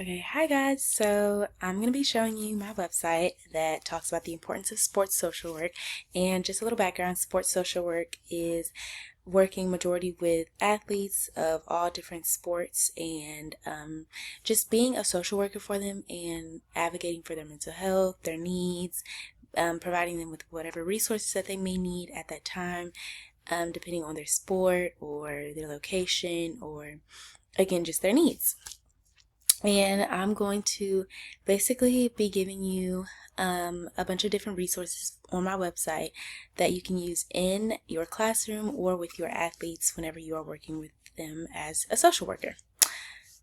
Okay, hi guys. So I'm going to be showing you my website that talks about the importance of sports social work. And just a little background, sports social work is working majority with athletes of all different sports and just being a social worker for them and advocating for their mental health, their needs, providing them with whatever resources that they may need at that time, depending on their sport or their location or again, just their needs. And I'm going to basically be giving you a bunch of different resources on my website that you can use in your classroom or with your athletes whenever you are working with them as a social worker.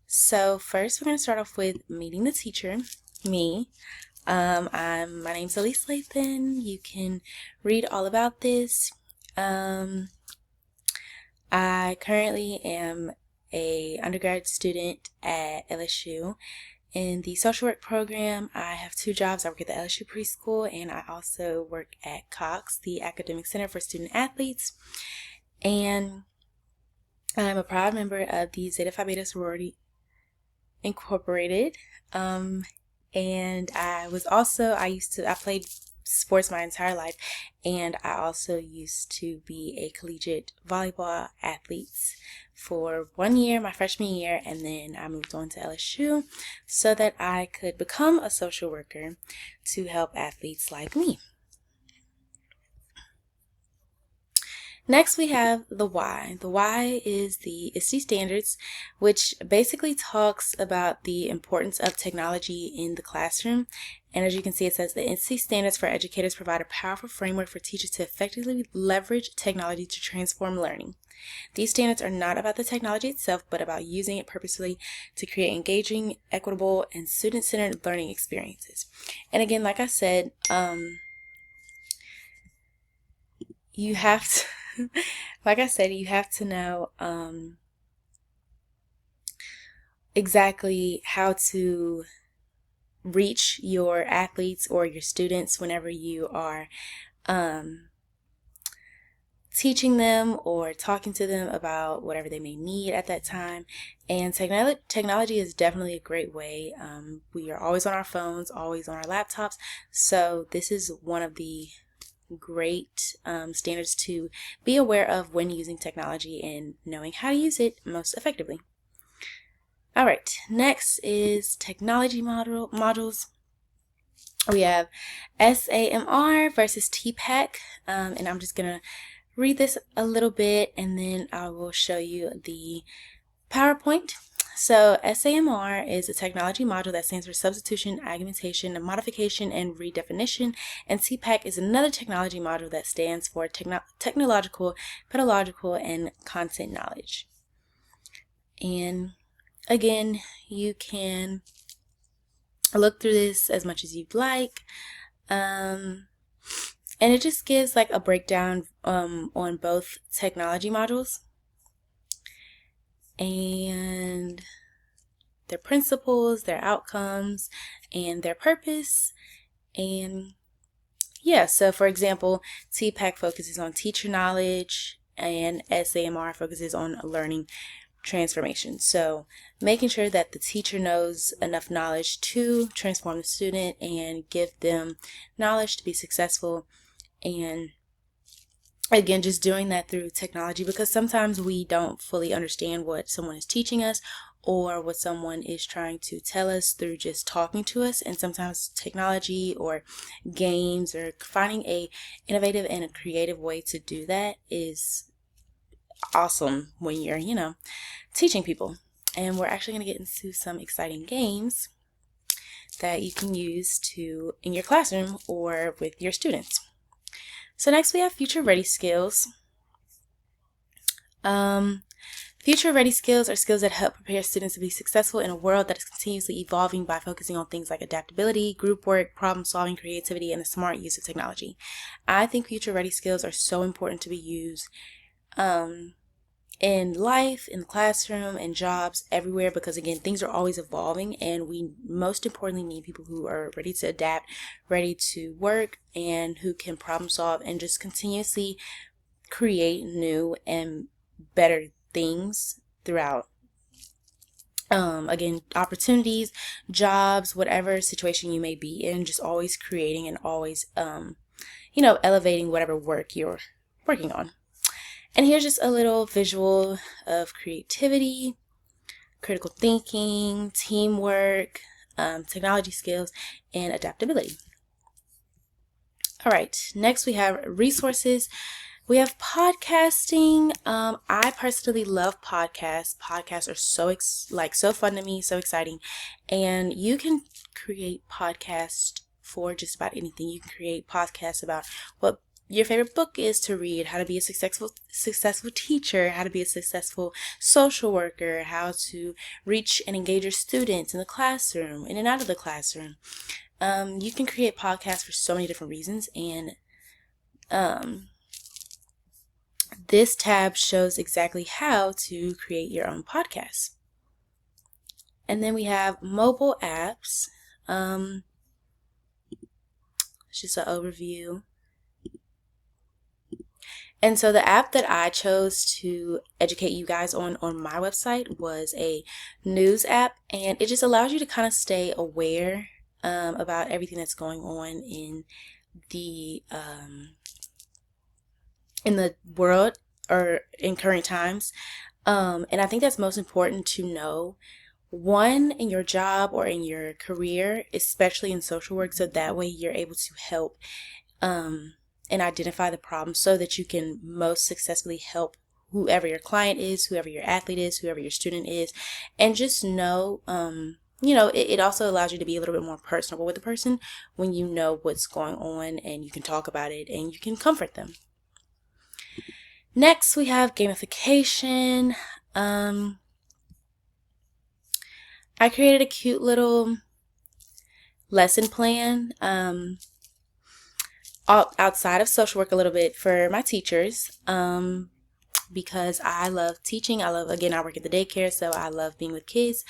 So first we're going to start off with meeting the teacher, me. My name's Elise Lathan. You can read all about this. I currently am a undergrad student at LSU. In the social work program, I have two jobs. I work at the LSU preschool and I also work at Cox, the Academic Center for Student Athletes. And I'm a proud member of the Zeta Phi Beta Sorority Incorporated. And I played sports my entire life, and I also used to be a collegiate volleyball athlete for 1 year, my freshman year, and then I moved on to LSU so that I could become a social worker to help athletes like me. Next, we have the why. The why is the ISTE standards, which basically talks about the importance of technology in the classroom. And as you can see, it says the ISTE standards for educators provide a powerful framework for teachers to effectively leverage technology to transform learning. These standards are not about the technology itself, but about using it purposefully to create engaging, equitable, and student-centered learning experiences. And again, like I said, you have to like I said, you have to know exactly how to reach your athletes or your students whenever you are teaching them or talking to them about whatever they may need at that time. And technology is definitely a great way. We are always on our phones, always on our laptops, so this is one of the great standards to be aware of when using technology and knowing how to use it most effectively. All right, next is technology modules. We have SAMR versus TPAC, and I'm just going to read this a little bit and then I will show you the PowerPoint. So SAMR is a technology module that stands for substitution, augmentation, modification, and redefinition. And TPAC is another technology module that stands for technological, pedagogical, and content knowledge. And again, you can look through this as much as you'd like. And it just gives like a breakdown on both technology modules and their principles, their outcomes, and their purpose. And yeah, so for example, TPAC focuses on teacher knowledge and SAMR focuses on learning transformation. So making sure that the teacher knows enough knowledge to transform the student and give them knowledge to be successful. And again, just doing that through technology, because sometimes we don't fully understand what someone is teaching us or what someone is trying to tell us through just talking to us. And sometimes technology or games or finding a innovative and a creative way to do that is awesome when you're, teaching people. And we're actually going to get into some exciting games that you can use in your classroom or with your students. So next we have future ready skills. Future ready skills are skills that help prepare students to be successful in a world that is continuously evolving by focusing on things like adaptability, group work, problem solving, creativity, and the smart use of technology. I think future ready skills are so important to be used in life, in the classroom, in jobs, everywhere, because again, things are always evolving and we most importantly need people who are ready to adapt, ready to work, and who can problem solve and just continuously create new and better things throughout Again, opportunities, jobs, whatever situation you may be in, just always creating and always, elevating whatever work you're working on. And here's just a little visual of creativity, critical thinking, teamwork, technology skills, and adaptability. All right, next we have resources. We have podcasting. I personally love podcasts. Podcasts are so fun to me, so exciting. And you can create podcasts for just about anything. You can create podcasts about what your favorite book is to read, how to be a successful teacher, how to be a successful social worker, how to reach and engage your students in the classroom, in and out of the classroom. You can create podcasts for so many different reasons, and this tab shows exactly how to create your own podcast. And then we have mobile apps. It's just an overview. And so the app that I chose to educate you guys on my website was a news app, and it just allows you to kind of stay aware about everything that's going on in the world or in current times. And I think that's most important to know, one, in your job or in your career, especially in social work, so that way you're able to help and identify the problem so that you can most successfully help whoever your client is, whoever your athlete is, whoever your student is. And just know, it also allows you to be a little bit more personable with the person when you know what's going on, and you can talk about it and you can comfort them. Next, we have gamification. I created a cute little lesson plan outside of social work a little bit for my teachers, because I love teaching. I work at the daycare, so I love being with kids.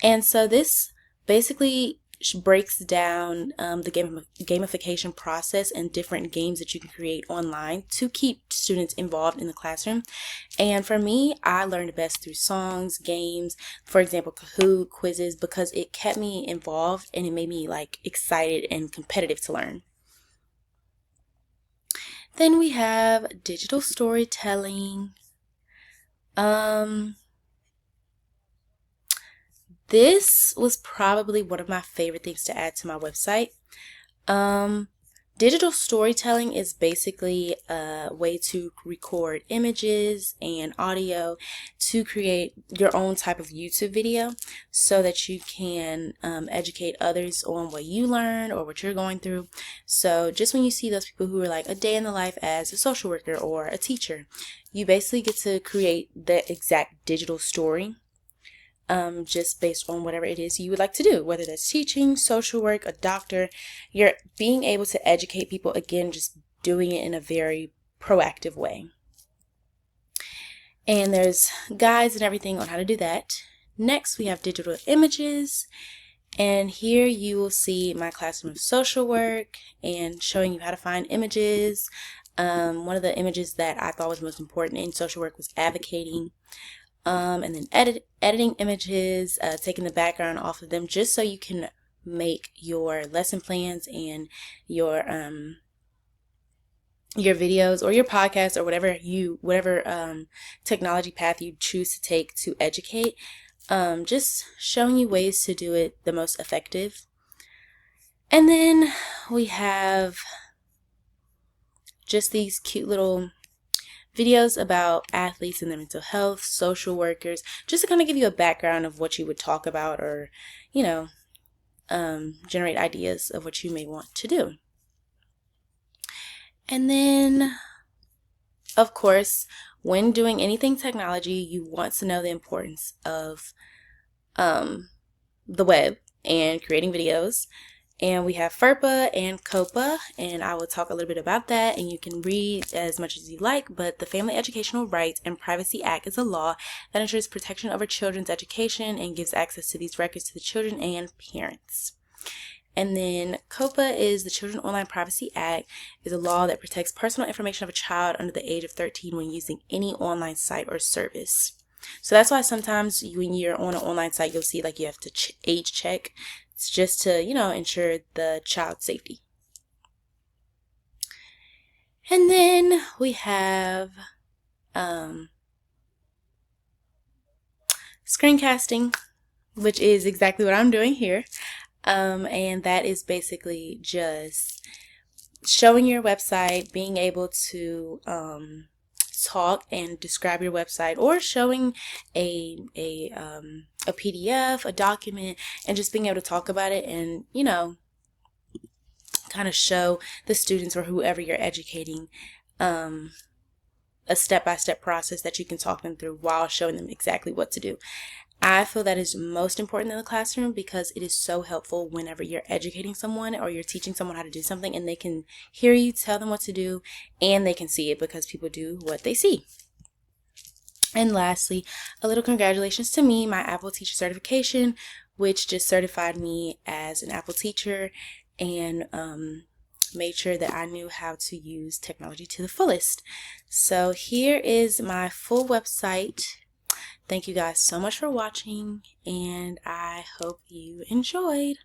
And so this basically breaks down the gamification process and different games that you can create online to keep students involved in the classroom. And for me, I learned best through songs, games, for example, Kahoot, quizzes, because it kept me involved and it made me excited and competitive to learn. Then we have digital storytelling. This was probably one of my favorite things to add to my website. Digital storytelling is basically a way to record images and audio to create your own type of YouTube video so that you can educate others on what you learn or what you're going through. So just when you see those people who are like a day in the life as a social worker or a teacher, you basically get to create the exact digital story. Just based on whatever it is you would like to do, whether that's teaching, social work, a doctor. You're being able to educate people, again, just doing it in a very proactive way. And there's guides and everything on how to do that. Next, we have digital images. And here you will see my classroom of social work and showing you how to find images. One of the images that I thought was most important in social work was advocating. And then editing images, taking the background off of them, just so you can make your lesson plans and your videos or your podcast or whatever technology path you choose to take to educate. Just showing you ways to do it the most effective. And then we have just these cute little videos about athletes and their mental health, social workers, just to kind of give you a background of what you would talk about, or, generate ideas of what you may want to do. And then, of course, when doing anything technology, you want to know the importance of the web and creating videos. And we have FERPA and COPA, and I will talk a little bit about that, and you can read as much as you like. But the Family Educational Rights and Privacy Act is a law that ensures protection over children's education and gives access to these records to the children and parents. And then COPA is the Children Online Privacy Act, is a law that protects personal information of a child under the age of 13 when using any online site or service. So that's why sometimes when you're on an online site, you'll see like you have to age check. It's just to, ensure the child's safety. And then we have screencasting, which is exactly what I'm doing here. And that is basically just showing your website, being able to talk and describe your website, or showing a PDF, a document, and just being able to talk about it and, kind of show the students or whoever you're educating a step-by-step process that you can talk them through while showing them exactly what to do. I feel that is most important in the classroom because it is so helpful whenever you're educating someone or you're teaching someone how to do something and they can hear you tell them what to do and they can see it, because people do what they see. And lastly, a little congratulations to me, my Apple Teacher certification, which just certified me as an Apple teacher and made sure that I knew how to use technology to the fullest. So here is my full website. Thank you guys so much for watching, and I hope you enjoyed.